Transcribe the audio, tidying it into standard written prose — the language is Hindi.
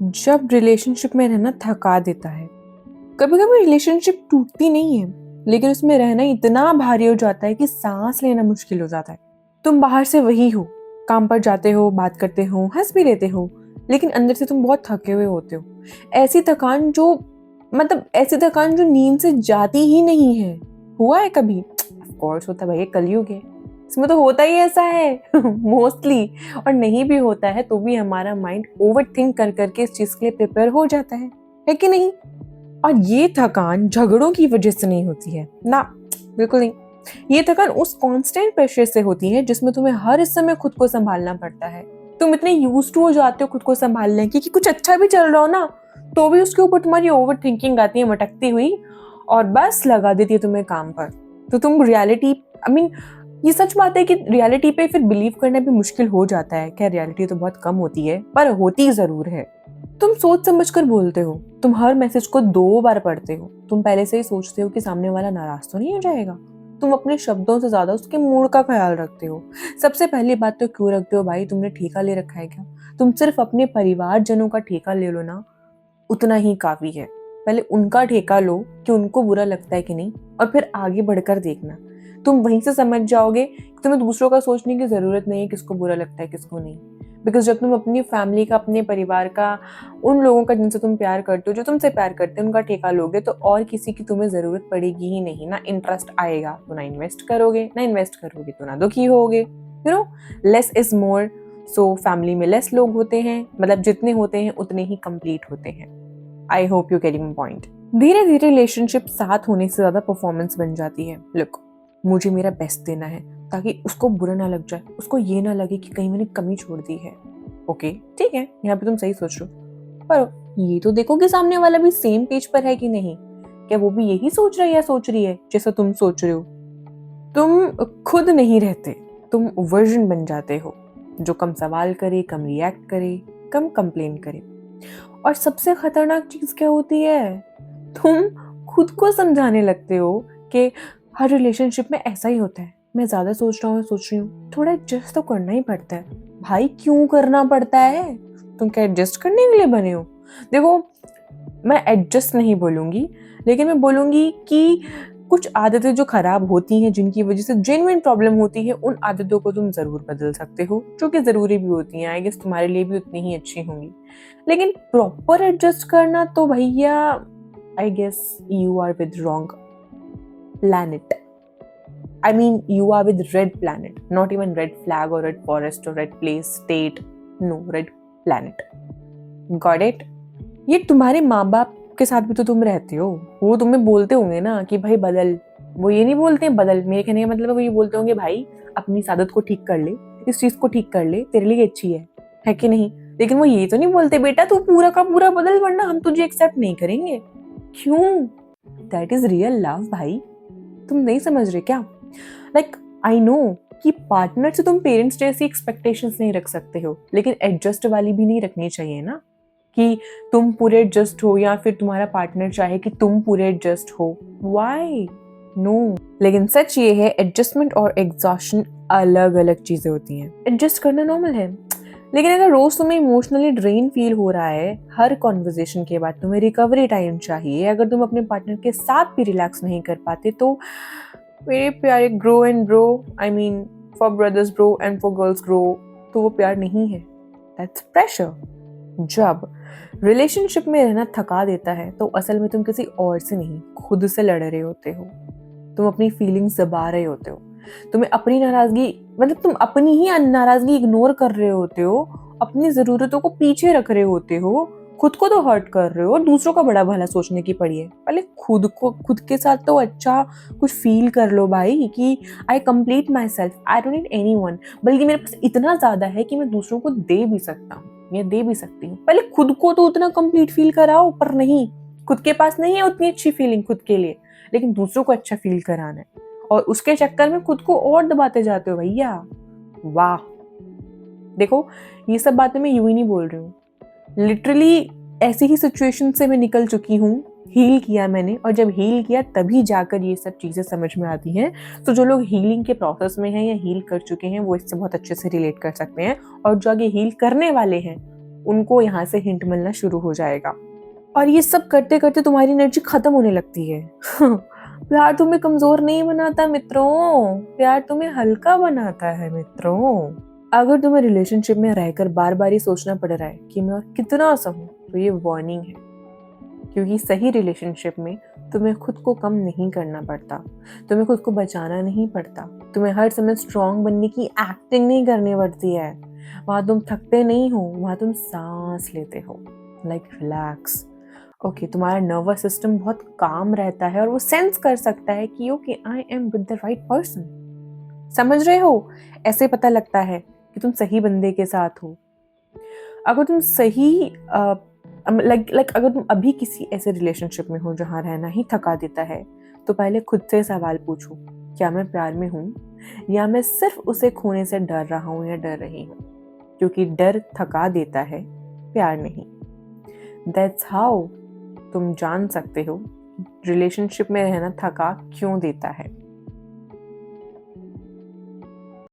जब रिलेशनशिप में रहना थका देता है। कभी कभी रिलेशनशिप टूटती नहीं है, लेकिन उसमें रहना इतना भारी हो जाता है कि सांस लेना मुश्किल हो जाता है। तुम बाहर से वही हो, काम पर जाते हो, बात करते हो, हंस भी लेते हो, लेकिन अंदर से तुम बहुत थके हुए होते हो। ऐसी थकान जो ऐसी थकान जो नींद से जाती ही नहीं है। हुआ है कभी? ऑफ कोर्स होता है भाई, ये कलयुग है, इसमें तो होता ही ऐसा है मोस्टली। और नहीं भी होता है तो भी हमारा माइंड ओवर थिंक कर करके इस चीज के लिए प्रिपेयर हो जाता है कि नहीं? और ये थकान झगड़ों की वजह से नहीं होती है ना, बिल्कुल नहीं। ये थकान उस कांस्टेंट प्रेशर से होती है जिसमें तुम्हें हर समय खुद को संभालना पड़ता है। तुम इतने यूज्ड टू हो जाते हो खुद को संभालने की कि कुछ अच्छा भी चल रहा हो ना, तो भी उसके ऊपर तुम्हारी ओवर थिंकिंग आती है मटकती हुई, और बस लगा देती है तुम्हें काम पर। तो तुम रियलिटी, आई मीन, ये सच बात है कि रियलिटी पे फिर बिलीव करना भी मुश्किल हो जाता है। क्या रियलिटी तो बहुत कम होती है, पर होती जरूर है। तुम सोच समझ कर बोलते हो, तुम हर मैसेज को 2 बार पढ़ते हो, तुम पहले से ही सोचते हो कि सामने वाला नाराज तो नहीं हो जाएगा। तुम अपने शब्दों से ज्यादा उसके मूड का ख्याल रखते हो। सबसे पहली बात तो क्यों रखते हो भाई? तुमने ठेका ले रखा है क्या? तुम सिर्फ अपने परिवारजनों का ठेका ले लो ना, उतना ही काफी है। पहले उनका ठेका लो कि उनको बुरा लगता है कि नहीं, और फिर आगे बढ़कर देखना। तुम वहीं से समझ जाओगे कि तुम्हें दूसरों का सोचने की जरूरत नहीं है, किसको बुरा लगता है किसको नहीं। बिकॉज जब तुम अपनी फैमिली का, अपने परिवार का, उन लोगों का जिनसे तुम प्यार करते हो, जो तुमसे प्यार करते हैं, उनका ठेका लोगे, तो और किसी की तुम्हें जरूरत पड़ेगी ही नहीं। ना इंटरेस्ट आएगा तो ना इन्वेस्ट करोगे, ना इन्वेस्ट करोगे तो ना दुखी होगे। Less is more. So family में लेस लोग होते हैं, मतलब जितने होते हैं उतने ही कंप्लीट होते हैं। I hope you getting my point. धीरे धीरे रिलेशनशिप साथ होने से ज्यादा परफॉर्मेंस बन जाती है। लुक, मुझे मेरा बेस्ट देना है ताकि उसको बुरा ना लग जाए, उसको ये ना लगे कि कहीं मैंने कमी छोड़ दी है। ओके ठीक है, यहाँ पे तुम सही सोच रहे हो, पर ये तो देखो कि सामने वाला भी सेम पेज पर है कि नहीं। क्या वो भी यही सोच रहा है या सोच रही है जैसा तुम सोच रहे हो? तुम खुद नहीं रहते, तुम वर्जन बन जाते हो जो कम सवाल करे, कम रिएक्ट करे, कम कंप्लेन करे। और सबसे खतरनाक चीज क्या होती है? तुम खुद को समझाने लगते हो कि हर रिलेशनशिप में ऐसा ही होता है, मैं ज्यादा सोच रही हूँ, थोड़ा एडजस्ट तो करना ही पड़ता है। भाई क्यों करना पड़ता है? तुम क्या एडजस्ट करने के लिए बने हो? देखो, मैं एडजस्ट नहीं बोलूंगी, लेकिन मैं बोलूंगी कि कुछ आदतें जो खराब होती हैं, जिनकी वजह से जेन्युइन प्रॉब्लम होती है, उन आदतों को तुम जरूर बदल सकते हो, जो कि जरूरी भी होती हैं। आई गेस तुम्हारे लिए भी उतनी ही अच्छी होंगी। लेकिन प्रॉपर एडजस्ट करना तो भैया, I guess you are with wrong planet. I mean, you are with red planet, not even red flag or red forest or red place, state. No, red planet. Got it? ये तुम्हारे माँ बाप के साथ भी तो तुम रहते हो, वो तुम्हें बोलते होंगे ना कि भाई बदल। वो ये नहीं बोलते हैं बदल, मेरे कहने का मतलब है वो ये बोलते होंगे भाई अपनी इस आदत को ठीक कर ले, इस चीज को ठीक कर ले, तेरे लिए अच्छी है कि नहीं? लेकिन वो ये तो नहीं बोलते बेटा तू पूरा का पूरा बदल वरना हम तुझे एक्सेप्ट नहीं करेंगे। क्यों? दैट इज रियल लव भाई। तुम नहीं समझ रहे क्या? लाइक आई नो कि पार्टनर से तुम पेरेंट्स जैसी एक्सपेक्टेशंस नहीं रख सकते हो, लेकिन एडजस्ट वाली भी नहीं रखनी चाहिए ना, कि तुम पूरे एडजस्ट हो या फिर तुम्हारा पार्टनर चाहे कि तुम पूरे एडजस्ट हो। व्हाई? नो। लेकिन सच ये है, एडजस्टमेंट और एग्जॉशन अलग अलग चीजें होती हैं। एडजस्ट करना नॉर्मल है, लेकिन अगर रोज तुम्हें इमोशनली ड्रेन फील हो रहा है, हर कॉन्वर्जेशन के बाद तुम्हें रिकवरी टाइम चाहिए, अगर तुम अपने पार्टनर के साथ भी रिलैक्स नहीं कर पाते, तो मेरे प्यारे grow and bro, I mean for brothers bro and for girls grow, तो वो प्यार नहीं है, दैट्स प्रेशर। जब रिलेशनशिप में रहना थका देता है तो असल में तुम किसी और से नहीं, खुद से लड़ रहे होते हो। तुम अपनी फीलिंग्स दबा रहे होते हो, तुम्हें अपनी नाराजगी, मतलब तुम अपनी ही नाराजगी इग्नोर कर रहे होते हो, अपनी जरूरतों को पीछे रख रहे होते हो, खुद को तो हर्ट कर रहे हो और दूसरों का बड़ा भला सोचने की पड़ी है। पहले खुद के साथ तो अच्छा कुछ फील कर लो भाई कि आई complete my self, I don't need anyone, बल्कि मेरे पास इतना ज्यादा है कि मैं दूसरों को दे भी सकता हूँ या दे भी सकती हूँ। पहले खुद को तो उतना कंप्लीट फील कराओ, पर नहीं, खुद के पास नहीं है उतनी अच्छी फीलिंग खुद के लिए, लेकिन दूसरों को अच्छा फील कराना है, और उसके चक्कर में खुद को और दबाते जाते हो भैया। वाह। देखो, ये सब बातें मैं यूं ही नहीं बोल रही हूँ, लिटरली ऐसी ही सिचुएशन से मैं निकल चुकी हूँ, हील किया मैंने, और जब हील किया तभी जाकर ये सब चीजें समझ में आती हैं। तो जो लोग हीलिंग के प्रोसेस में हैं या हील कर चुके हैं वो इससे बहुत अच्छे से रिलेट कर सकते हैं, और जो आगे हील करने वाले हैं उनको यहाँ से हिंट मिलना शुरू हो जाएगा। और ये सब करते करते तुम्हारी एनर्जी खत्म होने लगती है। प्यार तुम्हें कमजोर नहीं बनाता मित्रों, प्यार तुम्हें हल्का बनाता है मित्रों। अगर तुम्हें रिलेशनशिप में रहकर बार बार ये सोचना पड़ रहा है कि मैं और कितना सहूं, तो ये वार्निंग है। क्योंकि सही रिलेशनशिप में तुम्हें खुद को कम नहीं करना पड़ता, तुम्हें खुद को बचाना नहीं पड़ता, तुम्हें हर समय स्ट्रांग बनने की एक्टिंग नहीं करनी पड़ती है। वहां तुम थकते नहीं हो, वहां तुम सांस लेते हो, लाइक रिलैक्स। ओके, तुम्हारा नर्वस सिस्टम बहुत काम रहता है और वो सेंस कर सकता है कि okay, I am with the right person. समझ रहे हो? ऐसे पता लगता है कि तुम सही बंदे के साथ हो। अगर तुम सही अगर तुम अभी किसी ऐसे रिलेशनशिप में हो जहाँ रहना ही थका देता है, तो पहले खुद से सवाल पूछो, क्या मैं प्यार में हूँ, या मैं सिर्फ उसे खोने से डर रहा हूँ या डर रही हूँ? क्योंकि डर थका देता है, प्यार नहीं। दैट्स हाउ तुम जान सकते हो रिलेशनशिप में रहना थका क्यों देता है।